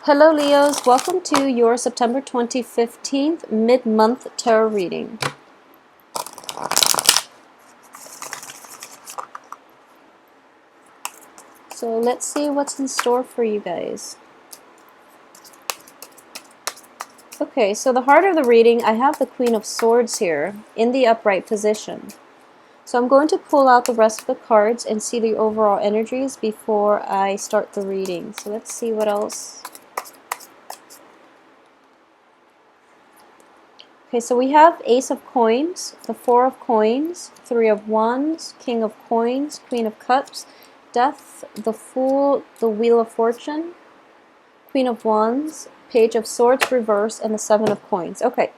Hello Leos, welcome to your September 2015 mid-month tarot reading. So let's see what's in store for you guys. Okay, so the heart of the reading, I have the Queen of Swords here in the upright position. So I'm going to pull out the rest of the cards and see the overall energies before I start the reading. So let's see what else. Okay, so we have Ace of Coins, the Four of Coins, Three of Wands, King of Coins, Queen of Cups, Death, the Fool, the Wheel of Fortune, Queen of Wands, Page of Swords reverse, and the Seven of Coins. Okay.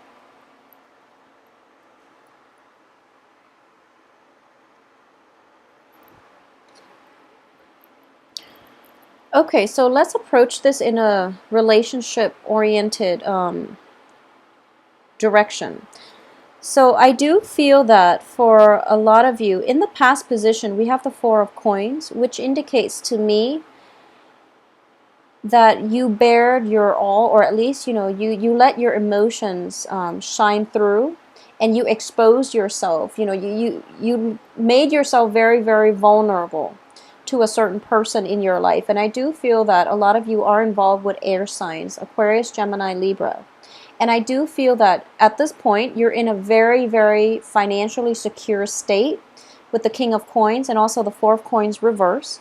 Okay, so let's approach this in a relationship-oriented direction. So I do feel that for a lot of you, in the past position, we have the Four of Coins, which indicates to me that you bared your all, or at least, you let your emotions shine through, and you exposed yourself. You made yourself very, very vulnerable to a certain person in your life. And I do feel that a lot of you are involved with air signs, Aquarius, Gemini, Libra. And I do feel that at this point, you're in a very, very financially secure state with the King of Coins and also the Four of Coins reverse.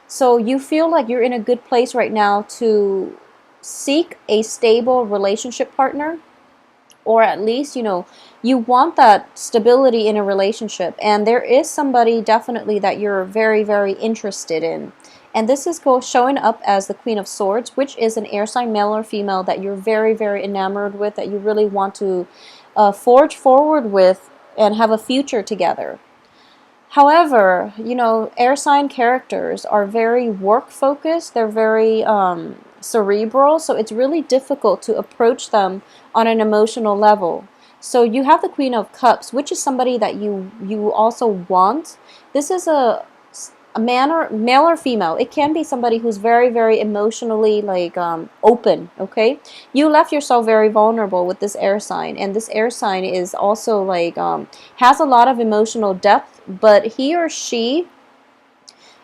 So you feel like you're in a good place right now to seek a stable relationship partner, or at least, you want that stability in a relationship. And there is somebody definitely that you're very, very interested in. And this is showing up as the Queen of Swords, which is an air sign, male or female, that you're very, very enamored with, that you really want to forge forward with and have a future together. However, air sign characters are very work focused. They're very cerebral, so it's really difficult to approach them on an emotional level. So you have the Queen of Cups, which is somebody that you also want. This is a man, or male or female. It can be somebody who's very, very emotionally open. Okay, you left yourself very vulnerable with this air sign, and this air sign is also has a lot of emotional depth, but he or she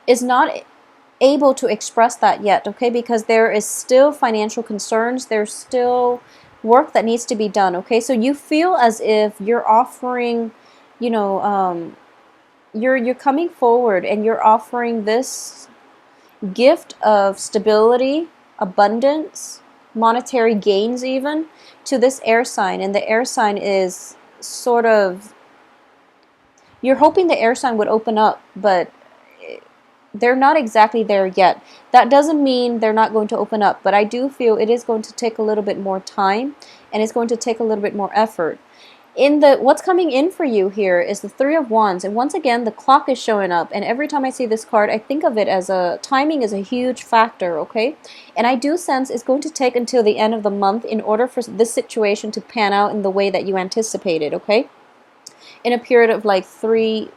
is not able to express that yet. Okay, because there is still financial concerns. There's still work that needs to be done. Okay, so you feel as if you're offering, you're coming forward and you're offering this gift of stability, abundance, monetary gains even, to this air sign. And the air sign is sort of, you're hoping the air sign would open up, but they're not exactly there yet. That doesn't mean they're not going to open up, but I do feel it is going to take a little bit more time, and it's going to take a little bit more effort. What's coming in for you here is the Three of Wands, and once again the clock is showing up, and every time I see this card I think of it as timing is a huge factor. Okay, and I do sense it's going to take until the end of the month in order for this situation to pan out in the way that you anticipated. Okay, in a period of the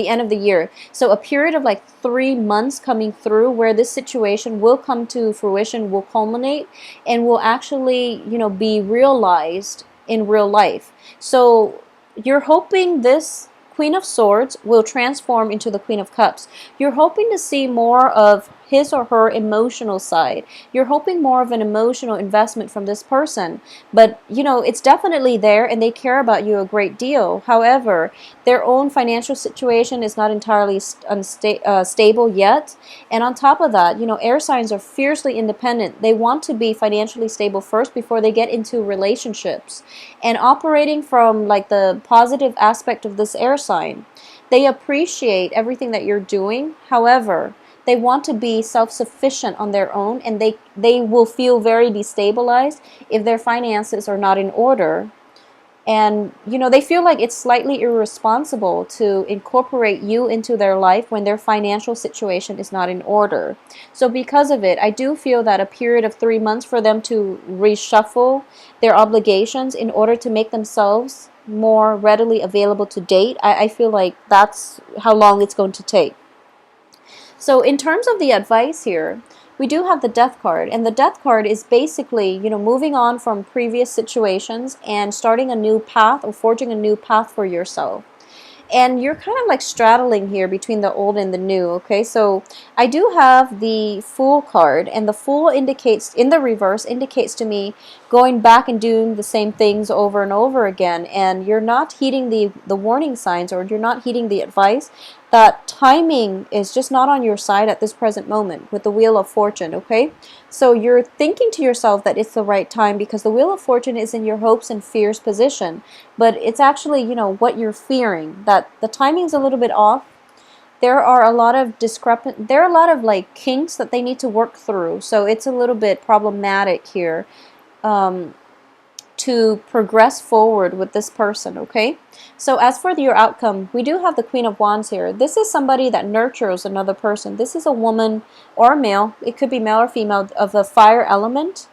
end of the year. So a period of 3 months coming through where this situation will come to fruition, will culminate, and will actually, be realized in real life. So you're hoping this Queen of Swords will transform into the Queen of Cups. You're hoping to see more of his or her emotional side. You're hoping more of an emotional investment from this person. But, it's definitely there, and they care about you a great deal. However, their own financial situation is not entirely stable yet. And on top of that, air signs are fiercely independent. They want to be financially stable first before they get into relationships. And operating from the positive aspect of this air sign, they appreciate everything that you're doing. However, they want to be self-sufficient on their own, and they will feel very destabilized if their finances are not in order. And, they feel like it's slightly irresponsible to incorporate you into their life when their financial situation is not in order. So because of it, I do feel that a period of 3 months for them to reshuffle their obligations in order to make themselves more readily available to date, I feel like that's how long it's going to take. So in terms of the advice here, we do have the Death card, and the Death card is basically, moving on from previous situations and starting a new path or forging a new path for yourself. And you're kind of like straddling here between the old and the new. Okay, so I do have the Fool card, and the Fool indicates, in the reverse, indicates to me going back and doing the same things over and over again, and you're not heeding the warning signs, or you're not heeding the advice that timing is just not on your side at this present moment with the Wheel of Fortune. Okay, so you're thinking to yourself that it's the right time because the Wheel of Fortune is in your hopes and fears position, but it's actually, what you're fearing, that the timing's a little bit off. There are a lot of there are a lot of like kinks that they need to work through, so it's a little bit problematic here. To progress forward with this person. Okay, so as for your outcome, we do have the Queen of Wands here. This is somebody that nurtures another person. This is a woman or a male, it could be male or female, of the fire element,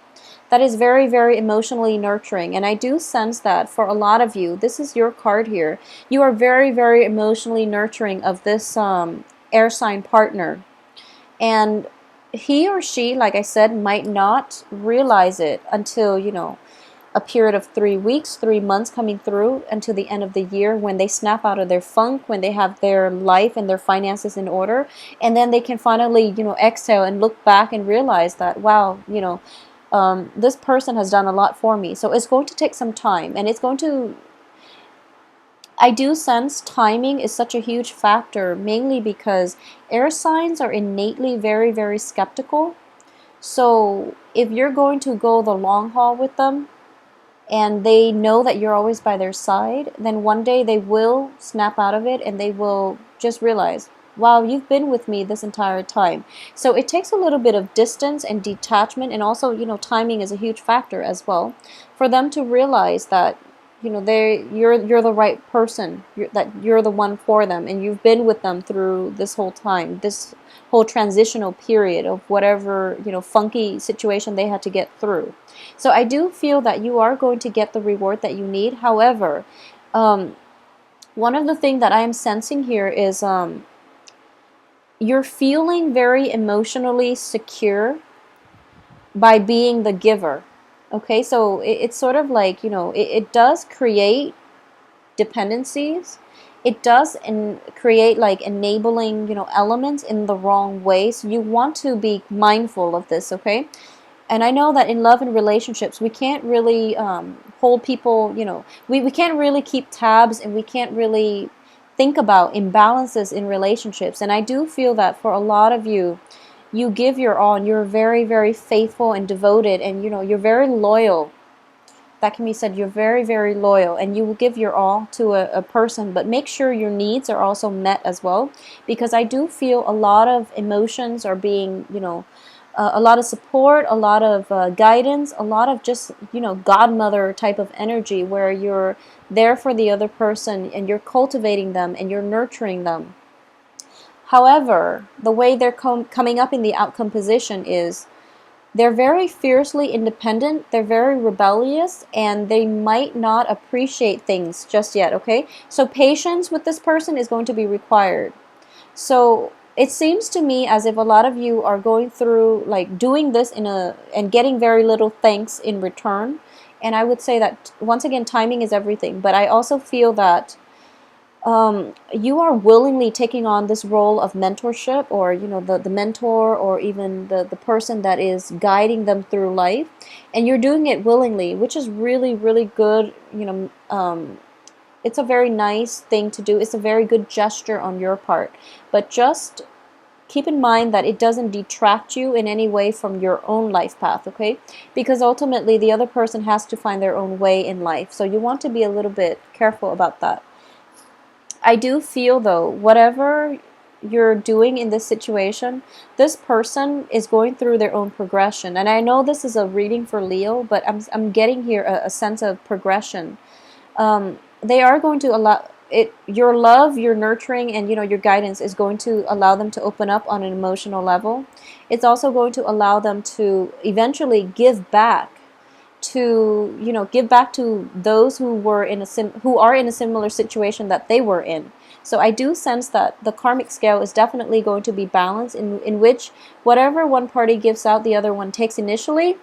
that is very, very emotionally nurturing. And I do sense that for a lot of you, this is your card here, you are very, very emotionally nurturing of this air sign partner. And he or she, like I said, might not realize it until, a period of 3 weeks, 3 months coming through until the end of the year, when they snap out of their funk, when they have their life and their finances in order, and then they can finally, exhale and look back and realize that, wow, this person has done a lot for me. So it's going to take some time, and it's going to, I do sense timing is such a huge factor, mainly because air signs are innately very, very skeptical. So if you're going to go the long haul with them, and they know that you're always by their side, then one day they will snap out of it and they will just realize, wow, you've been with me this entire time. So it takes a little bit of distance and detachment, and also, timing is a huge factor as well, for them to realize that, you're the right person, that you're the one for them, and you've been with them through this whole time, this whole transitional period of whatever, funky situation they had to get through. So I do feel that you are going to get the reward that you need. However, one of the things that I am sensing here is you're feeling very emotionally secure by being the giver. Okay, so it's sort of like, it does create dependencies. It does create like enabling, elements in the wrong way. So you want to be mindful of this, okay? And I know that in love and relationships, we can't really hold people, we can't really keep tabs, and we can't really think about imbalances in relationships. And I do feel that for a lot of you, you give your all, and you're very, very faithful and devoted, and you're very loyal. That can be said, you're very, very loyal, and you will give your all to a person, but make sure your needs are also met as well, because I do feel a lot of emotions are being, a lot of support, a lot of guidance, a lot of just, godmother type of energy, where you're there for the other person and you're cultivating them and you're nurturing them. However, the way they're coming up in the outcome position is they're very fiercely independent, they're very rebellious, and they might not appreciate things just yet, okay? So patience with this person is going to be required. So it seems to me as if a lot of you are going through like doing this and getting very little thanks in return. And I would say that once again, timing is everything. But I also feel that you are willingly taking on this role of mentorship, or the mentor, or even the person that is guiding them through life, and you're doing it willingly, which is really, really good. It's a very nice thing to do. It's a very good gesture on your part, but just keep in mind that it doesn't detract you in any way from your own life path, okay? Because ultimately the other person has to find their own way in life, so you want to be a little bit careful about that. I do feel though, whatever you're doing in this situation, this person is going through their own progression. And I know this is a reading for Leo, but I'm getting here a sense of progression. They are going to allow it, your love, your nurturing, and your guidance is going to allow them to open up on an emotional level. It's also going to allow them to eventually give back to those who are in a similar situation that they were in. So I do sense that the karmic scale is definitely going to be balanced, in which whatever one party gives out, the other one takes initially.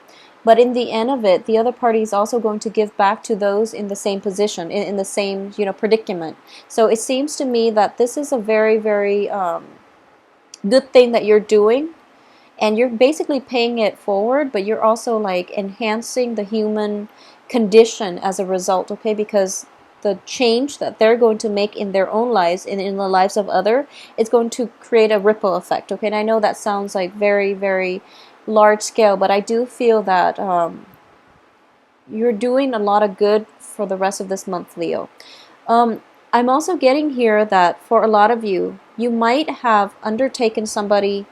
But in the end of it, the other party is also going to give back to those in the same position, in the same, predicament. So it seems to me that this is a very, very good thing that you're doing. And you're basically paying it forward, but you're also like enhancing the human condition as a result, okay? Because the change that they're going to make in their own lives and in the lives of others, it's going to create a ripple effect, okay? And I know that sounds like very, very large scale, but I do feel that you're doing a lot of good for the rest of this month, Leo. I'm also getting here that for a lot of you, you might have undertaken somebody,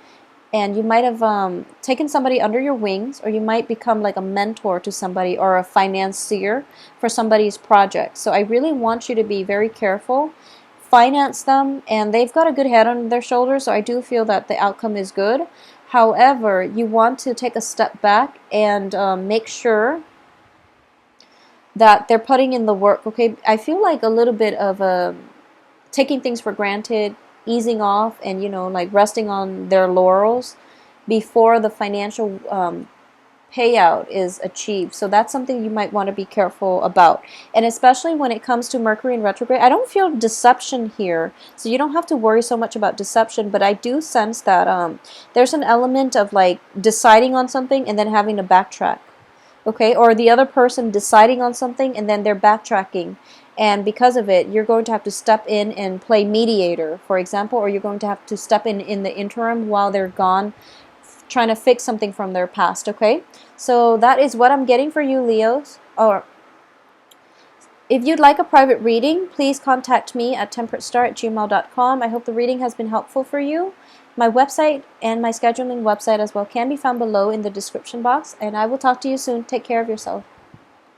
and you might have taken somebody under your wings, or you might become like a mentor to somebody or a financier for somebody's project. So I really want you to be very careful. Finance them, and they've got a good head on their shoulders, so I do feel that the outcome is good. However, you want to take a step back and make sure that they're putting in the work, okay? I feel like a little bit of taking things for granted, easing off, and like resting on their laurels before the financial payout is achieved. So that's something you might want to be careful about. And especially when it comes to Mercury in retrograde, I don't feel deception here, so you don't have to worry so much about deception, but I do sense that there's an element of like deciding on something and then having to backtrack, okay? Or the other person deciding on something and then they're backtracking, and because of it, you're going to have to step in and play mediator, for example, or you're going to have to step in the interim while they're gone, trying to fix something from their past, okay? So that is what I'm getting for you, Leos. Or if you'd like a private reading, please contact me at temperatestar@gmail.com. I hope the reading has been helpful for you. My website and my scheduling website as well can be found below in the description box, and I will talk to you soon. Take care of yourself.